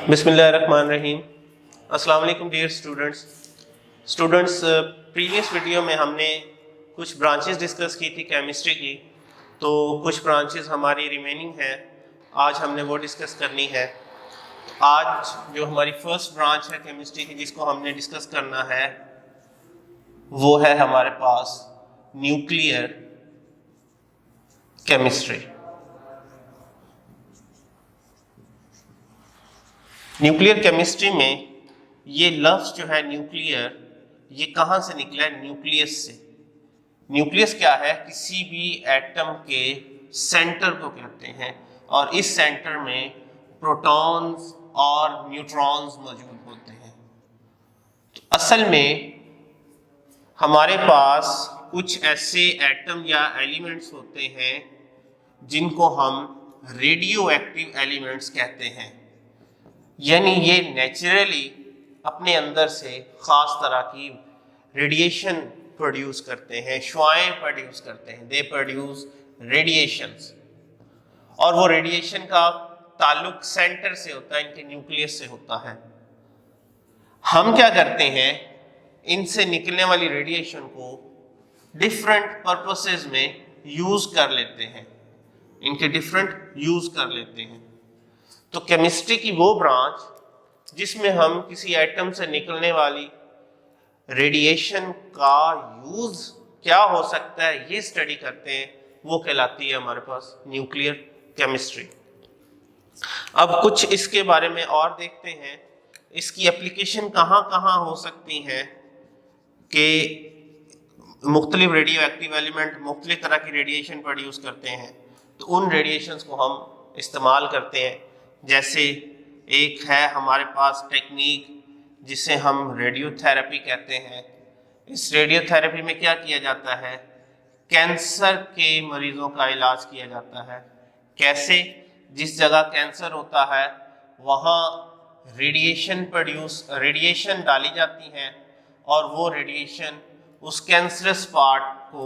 बिस्मिल्लाहिर्रहमानिर्रहीम। अस्सलाम वालेकुम डियर स्टूडेंट्स, प्रीवियस वीडियो में हमने कुछ ब्रांचेस डिस्कस की थी केमिस्ट्री की, तो कुछ ब्रांचेस हमारी रिमेनिंग हैं। आज हमने वो डिस्कस करनी है। आज जो हमारी फर्स्ट ब्रांच है केमिस्ट्री की जिसको हमने डिस्कस करना है वो है हमारे पास न्यूक्लियर केमिस्ट्री। न्यूक्लियर केमिस्ट्री में ये लफ्ज़ जो है न्यूक्लियर, ये कहाँ से निकला है? न्यूक्लियस से। न्यूक्लियस क्या है? किसी भी एटम के सेंटर को कहते हैं, और इस सेंटर में प्रोटॉन्स और न्यूट्रॉन्स मौजूद होते हैं। तो असल में हमारे पास कुछ ऐसे एटम या एलिमेंट्स होते हैं जिनको हम रेडियो एक्टिव एलिमेंट्स कहते हैं, यानी ये नेचुरली अपने अंदर से ख़ास तरह की रेडिएशन प्रोड्यूस करते हैं, शुआएं प्रोड्यूस करते हैं। दे प्रोड्यूस रेडिएशंस, और वो रेडिएशन का ताल्लुक सेंटर से होता है, इनके न्यूक्लियस से होता है। हम क्या करते हैं, इनसे निकलने वाली रेडिएशन को डिफरेंट पर्पसेस में यूज़ कर लेते हैं, इनके डिफरेंट यूज़ कर लेते हैं। तो केमिस्ट्री की वो ब्रांच जिसमें हम किसी एटम से निकलने वाली रेडिएशन का यूज क्या हो सकता है ये स्टडी करते हैं, वो कहलाती है हमारे पास न्यूक्लियर केमिस्ट्री। अब कुछ इसके बारे में और देखते हैं, इसकी एप्लीकेशन कहाँ कहाँ हो सकती हैं कि मुख्तलिफ रेडियो एक्टिव एलिमेंट मुख्तलिफ तरह की रेडिएशन प्रोड्यूस करते हैं, तो उन रेडिएशंस को हम इस्तेमाल करते हैं। जैसे एक है हमारे पास टेक्निक जिसे हम रेडियोथेरेपी कहते हैं। इस रेडियोथेरेपी में क्या किया जाता है? कैंसर के मरीजों का इलाज किया जाता है। कैसे? जिस जगह कैंसर होता है वहाँ रेडिएशन डाली जाती हैं, और वो रेडिएशन उस कैंसरस पार्ट को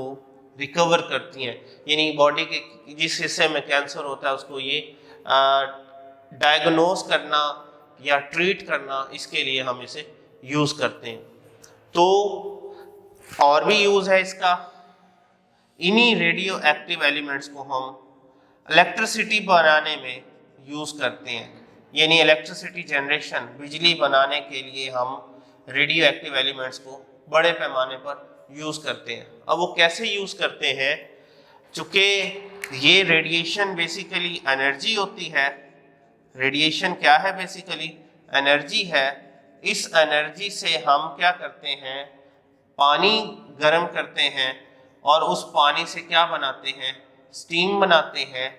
रिकवर करती हैं, यानी बॉडी के जिस हिस्से में कैंसर होता है उसको ये डायग्नोस करना या ट्रीट करना, इसके लिए हम इसे यूज़ करते हैं। तो और भी यूज़ है इसका। इन्हीं रेडियो एक्टिव एलिमेंट्स को हम इलेक्ट्रिसिटी बनाने में यूज़ करते हैं, यानी इलेक्ट्रिसिटी जनरेशन, बिजली बनाने के लिए हम रेडियो एक्टिव एलिमेंट्स को बड़े पैमाने पर यूज़ करते हैं। अब वो कैसे यूज़ करते हैं? चूँकि ये रेडिएशन बेसिकली एनर्जी होती है। रेडिएशन क्या है? बेसिकली एनर्जी है। इस एनर्जी से हम क्या करते हैं? पानी गर्म करते हैं, और उस पानी से क्या बनाते हैं? स्टीम बनाते हैं।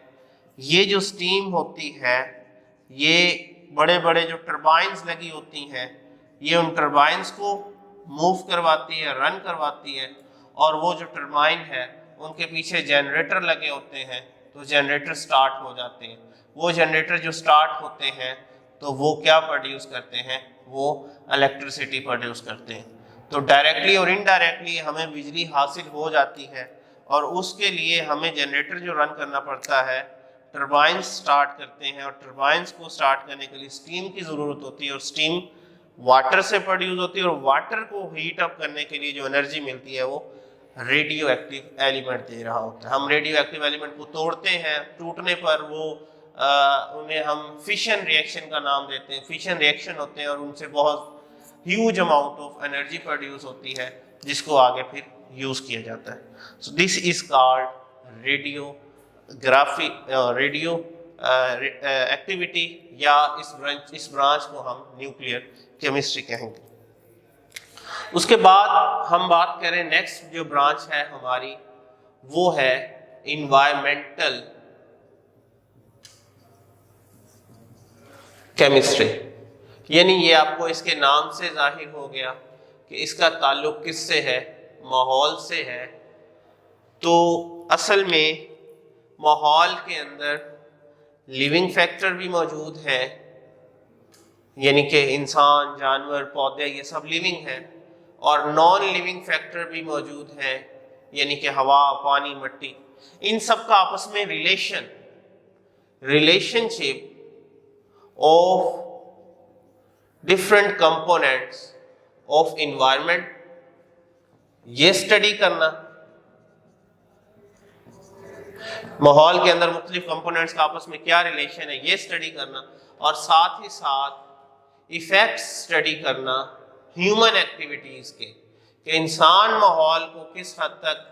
ये जो स्टीम होती है, ये बड़े बड़े जो टरबाइंस लगी होती हैं, ये उन टरबाइंस को मूव करवाती है, रन करवाती है, और वो जो टरबाइन है उनके पीछे जनरेटर लगे होते हैं, तो जनरेटर स्टार्ट हो जाते हैं। वो जनरेटर जो स्टार्ट होते हैं तो वो क्या प्रोड्यूस करते हैं? वो इलेक्ट्रिसिटी प्रोड्यूस करते हैं। तो डायरेक्टली और इनडायरेक्टली हमें बिजली हासिल हो जाती है, और उसके लिए हमें जनरेटर जो रन करना पड़ता है, टरबाइंस स्टार्ट करते हैं, और टरबाइंस को स्टार्ट करने के लिए स्टीम की ज़रूरत होती है, और स्टीम वाटर से प्रोड्यूस होती है, और वाटर को हीट अप करने के लिए जो एनर्जी मिलती है वो रेडियो एक्टिव एलिमेंट दे रहा होता है। हम रेडियो एक्टिव एलिमेंट को तोड़ते हैं, टूटने पर वो उन्हें हम फिशन रिएक्शन का नाम देते हैं। फिशन रिएक्शन होते हैं और उनसे बहुत huge amount of energy produce होती है, जिसको आगे फिर यूज़ किया जाता है। So this is called radiography, radio activity, या इस ब्रांच को हम न्यूक्लियर केमिस्ट्री कहेंगे। उसके बाद हम बात करें, नेक्स्ट जो ब्रांच है हमारी वो है इन्वायरमेंटल केमिस्ट्री। यानी ये आपको इसके नाम से जाहिर हो गया कि इसका ताल्लुक किससे है? माहौल से है। तो असल में माहौल के अंदर लिविंग फैक्टर भी मौजूद है, यानी कि इंसान, जानवर, पौधे, ये सब लिविंग है, और नॉन लिविंग फैक्टर भी मौजूद है, यानी कि हवा, पानी, मिट्टी। इन सब का आपस में relationship of different components of environment, ये स्टडी करना, माहौल के अंदर मुख्तलिफ कंपोनेंट्स का आपस में क्या रिलेशन है ये स्टडी करना, और साथ ही साथ इफेक्ट्स स्टडी करना ह्यूमन एक्टिविटीज के, कि इंसान माहौल को किस हद तक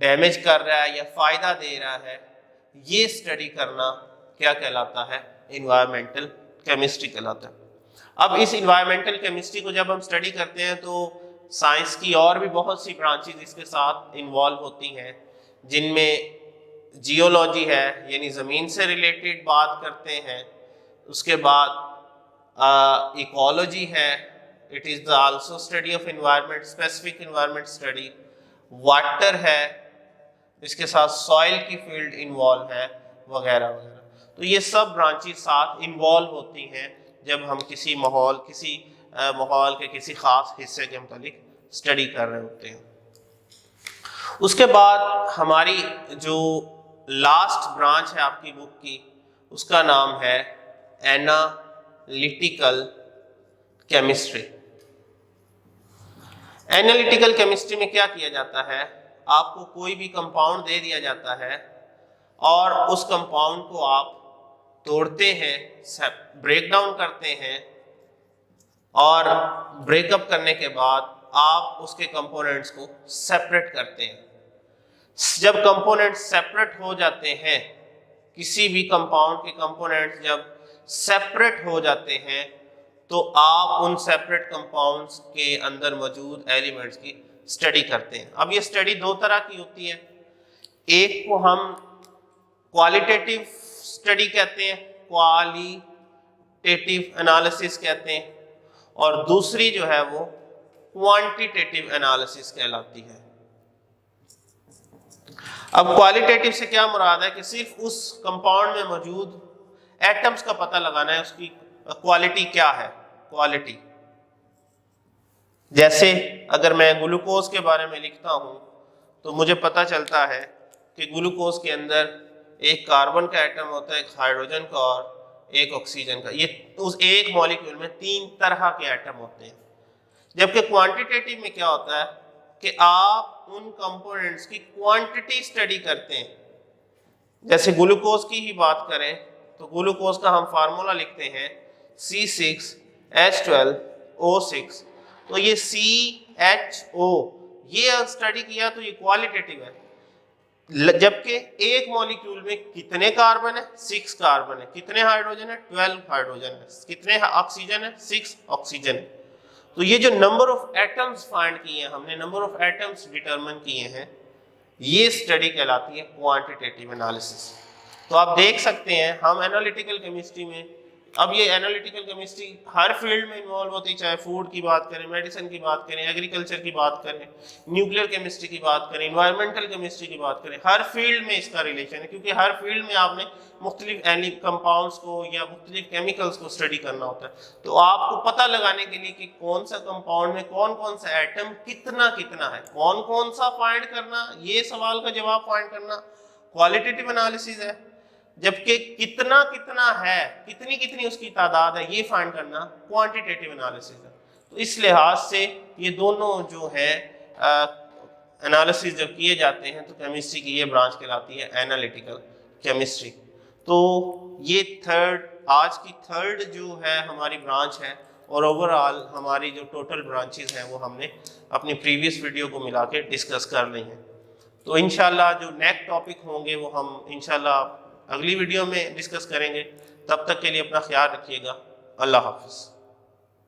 डैमेज कर रहा है या फ़ायदा दे रहा है, ये स्टडी करना क्या कहलाता है, इन्वायरमेंटल केमिस्ट्री कहलाता है। अब इस इन्वायरमेंटल केमिस्ट्री को जब हम स्टडी करते हैं तो साइंस की और भी बहुत सी ब्रांचेस इसके साथ इन्वॉल्व होती हैं, जिनमें जियोलॉजी है, यानी ज़मीन से रिलेटेड बात करते हैं, उसके बाद इकोलॉजी है, it is the also study of environment, specific environment study, water है, इसके साथ सॉइल की फील्ड इन्वॉल्व है, वगैरह वगैरह। तो ये सब ब्रांचेस साथ इन्वॉल्व होती हैं जब हम किसी माहौल के किसी ख़ास हिस्से के मुतालिक स्टडी कर रहे होते हैं। उसके बाद हमारी जो लास्ट ब्रांच है आपकी बुक की, उसका नाम है एनालिटिकल केमिस्ट्री। एनालिटिकल केमिस्ट्री में क्या किया जाता है, आपको कोई भी कंपाउंड दे दिया जाता है और उस कंपाउंड को आप तोड़ते हैं, ब्रेक डाउन करते हैं, और ब्रेकअप करने के बाद आप उसके कंपोनेंट्स को सेपरेट करते हैं। जब कंपोनेंट्स सेपरेट हो जाते हैं, किसी भी कंपाउंड के कंपोनेंट्स जब सेपरेट हो जाते हैं, तो आप उन सेपरेट कंपाउंड्स के अंदर मौजूद एलिमेंट्स की स्टडी करते हैं। अब ये स्टडी दो तरह की होती है, एक को हम क्वालिटेटिव स्टडी कहते हैं, क्वालिटेटिव एनालिसिस कहते हैं, और दूसरी जो है वो क्वांटिटेटिव एनालिसिस कहलाती है। अब क्वालिटेटिव से क्या मुराद है कि सिर्फ उस कंपाउंड में मौजूद एटम्स का पता लगाना है, उसकी क्वालिटी क्या है। क्वालिटी जैसे अगर मैं ग्लूकोज के बारे में लिखता हूं तो मुझे पता चलता है कि ग्लूकोज के अंदर एक कार्बन का एटम होता है, एक हाइड्रोजन का और एक ऑक्सीजन का। ये उस एक मॉलिक्यूल में 3 तरह के एटम होते हैं। जबकि क्वांटिटेटिव में क्या होता है कि आप उन कंपोनेंट्स की क्वांटिटी स्टडी करते हैं। जैसे ग्लूकोज की ही बात करें तो ग्लूकोज का हम फार्मूला लिखते हैं C6H12O6, तो ये CHO ये स्टडी किया तो ये क्वालिटेटिव है। जबकि एक मॉलिक्यूल में कितने कार्बन है, 6 कार्बन है, कितने हाइड्रोजन है, 12 हाइड्रोजन है, कितने ऑक्सीजन है, 6 ऑक्सीजन है। तो ये जो नंबर ऑफ एटम्स फाइंड किए हैं हमने, नंबर ऑफ एटम्स डिटरमिन किए हैं, ये स्टडी कहलाती है क्वांटिटेटिव एनालिसिस। तो आप देख सकते हैं हम एनालिटिकल केमिस्ट्री में, अब ये एनालिटिकल केमिस्ट्री हर फील्ड में इन्वॉल्व होती है, चाहे फूड की बात करें, मेडिसिन की बात करें, एग्रीकल्चर की बात करें, न्यूक्लियर केमिस्ट्री की बात करें, इन्वायरमेंटल केमिस्ट्री की बात करें, हर फील्ड में इसका रिलेशन है, क्योंकि हर फील्ड में आपने मुख्तलिफ कंपाउंड्स को या मुख्तलिफ केमिकल्स को स्टडी करना होता है। तो आपको पता लगाने के लिए कि कौन सा कंपाउंड में कौन कौन सा एटम कितना कितना है, कौन कौन सा फाइंड करना, ये सवाल का जवाब फाइंड करना क्वालिटेटिव एनालिसिस है। जबकि कितना कितना है, कितनी कितनी उसकी तादाद है, ये फाइंड करना क्वांटिटेटिव एनालिसिस है। तो इस लिहाज से ये दोनों जो है एनालिसिस जब किए जाते हैं तो केमिस्ट्री की ये ब्रांच कहलाती है एनालिटिकल केमिस्ट्री। तो ये आज की थर्ड जो है हमारी ब्रांच है, और ओवरऑल हमारी जो टोटल ब्रांचेस हैं वो हमने अपनी प्रीवियस वीडियो को मिला के डिस्कस कर ली हैं। तो इंशाल्लाह जो नेक्स्ट टॉपिक होंगे वो हम इंशाल्लाह अगली वीडियो में डिस्कस करेंगे। तब तक के लिए अपना ख्याल रखिएगा। अल्लाह हाफ़िज़।